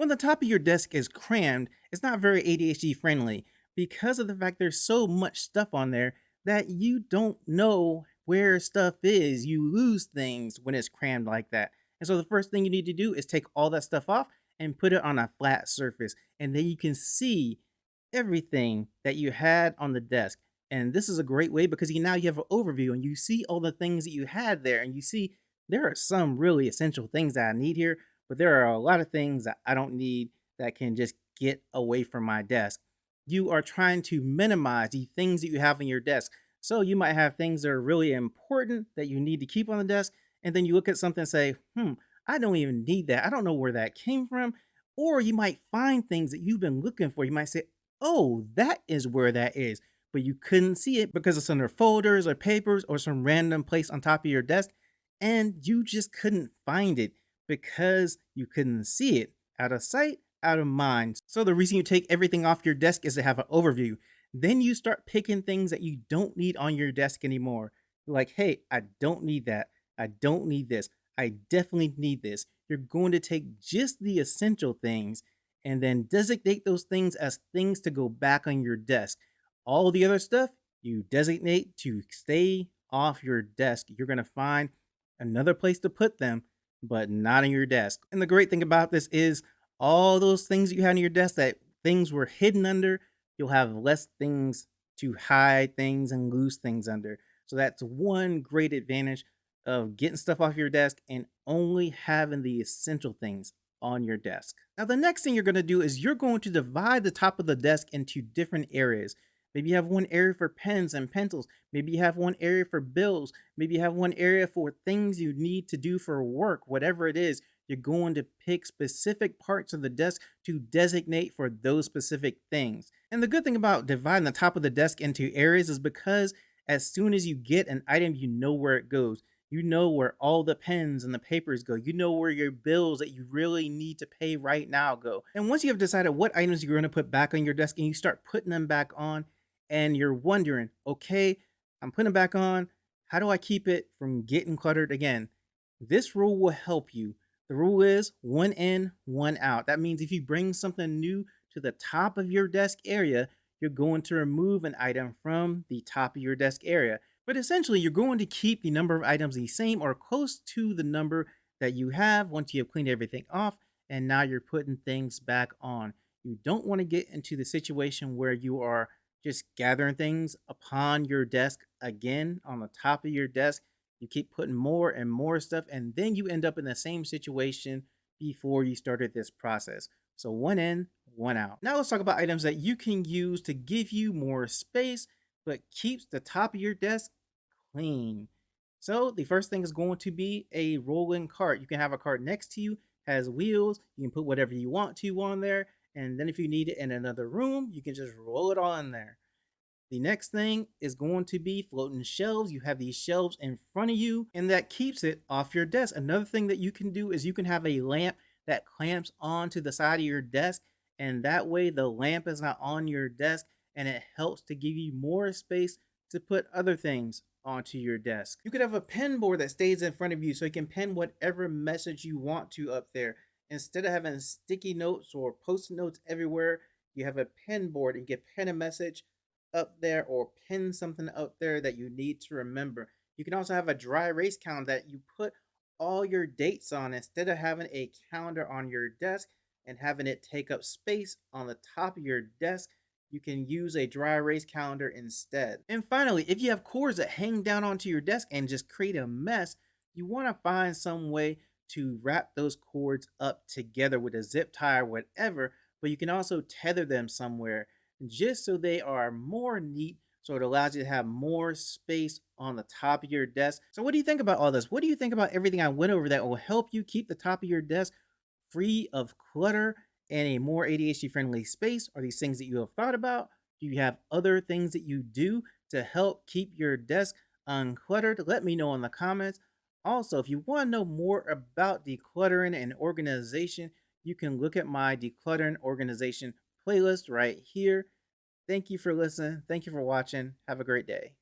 When the top of your desk is crammed, it's not very ADHD friendly because of the fact there's so much stuff on there that you don't know where stuff is. You lose things when it's crammed like that. And so the first thing you need to do is take all that stuff off and put it on a flat surface. And then you can see everything that you had on the desk. And this is a great way because now you have an overview and you see all the things that you had there. And you see there are some really essential things that I need here, but there are a lot of things that I don't need that can just get away from my desk. You are trying to minimize the things that you have on your desk. So you might have things that are really important that you need to keep on the desk. And then you look at something and say, I don't even need that. I don't know where that came from. Or you might find things that you've been looking for. You might say, oh, that is where that is. But you couldn't see it because it's under folders or papers or some random place on top of your desk. And you just couldn't find it because you couldn't see it. Out of sight, out of mind. So the reason you take everything off your desk is to have an overview. Then you start picking things that you don't need on your desk anymore. You're like, hey, I don't need that. I don't need this. I definitely need this. You're going to take just the essential things and then designate those things as things to go back on your desk. All the other stuff you designate to stay off your desk. You're going to find another place to put them, but not on your desk. And the great thing about this is all those things you had on your desk that things were hidden under, you'll have less things to hide things and lose things under. So that's one great advantage of getting stuff off your desk and only having the essential things on your desk. Now, the next thing you're going to do is you're going to divide the top of the desk into different areas. Maybe you have one area for pens and pencils. Maybe you have one area for bills. Maybe you have one area for things you need to do for work, whatever it is. You're going to pick specific parts of the desk to designate for those specific things. And the good thing about dividing the top of the desk into areas is because as soon as you get an item, you know where it goes. You know where all the pens and the papers go. You know where your bills that you really need to pay right now go. And once you have decided what items you're going to put back on your desk and you start putting them back on, and you're wondering, okay, I'm putting it back on. How do I keep it from getting cluttered again? This rule will help you. The rule is one in, one out. That means if you bring something new to the top of your desk area, you're going to remove an item from the top of your desk area. But essentially, you're going to keep the number of items the same or close to the number that you have once you have cleaned everything off, and now you're putting things back on. You don't want to get into the situation where you are just gathering things upon your desk again on the top of your desk. You keep putting more and more stuff, and then you end up in the same situation before you started this process. So one in, one out. Now let's talk about items that you can use to give you more space, but keeps the top of your desk clean. So the first thing is going to be a rolling cart. You can have a cart next to you, has wheels. You can put whatever you want to on there. And then if you need it in another room, you can just roll it on there. The next thing is going to be floating shelves. You have these shelves in front of you, and that keeps it off your desk. Another thing that you can do is you can have a lamp that clamps onto the side of your desk, and that way the lamp is not on your desk, and it helps to give you more space to put other things onto your desk. You could have a pen board that stays in front of you so you can pen whatever message you want to up there. Instead of having sticky notes or post-it notes everywhere, you have a pen board and you can pen a message up there or pin something up there that you need to remember. You can also have a dry erase calendar that you put all your dates on instead of having a calendar on your desk and having it take up space on the top of your desk. You can use a dry erase calendar instead. And finally, if you have cords that hang down onto your desk and just create a mess, you want to find some way to wrap those cords up together with a zip tie or whatever, but you can also tether them somewhere just so they are more neat, so it allows you to have more space on the top of your desk. So what do you think about all this? What do you think about everything I went over that will help you keep the top of your desk free of clutter and a more ADHD friendly space? Are these things that you have thought about? Do you have other things that you do to help keep your desk uncluttered? Let me know in the comments. Also, if you want to know more about decluttering and organization, you can look at my decluttering organization playlist right here. Thank you for listening. Thank you for watching. Have a great day.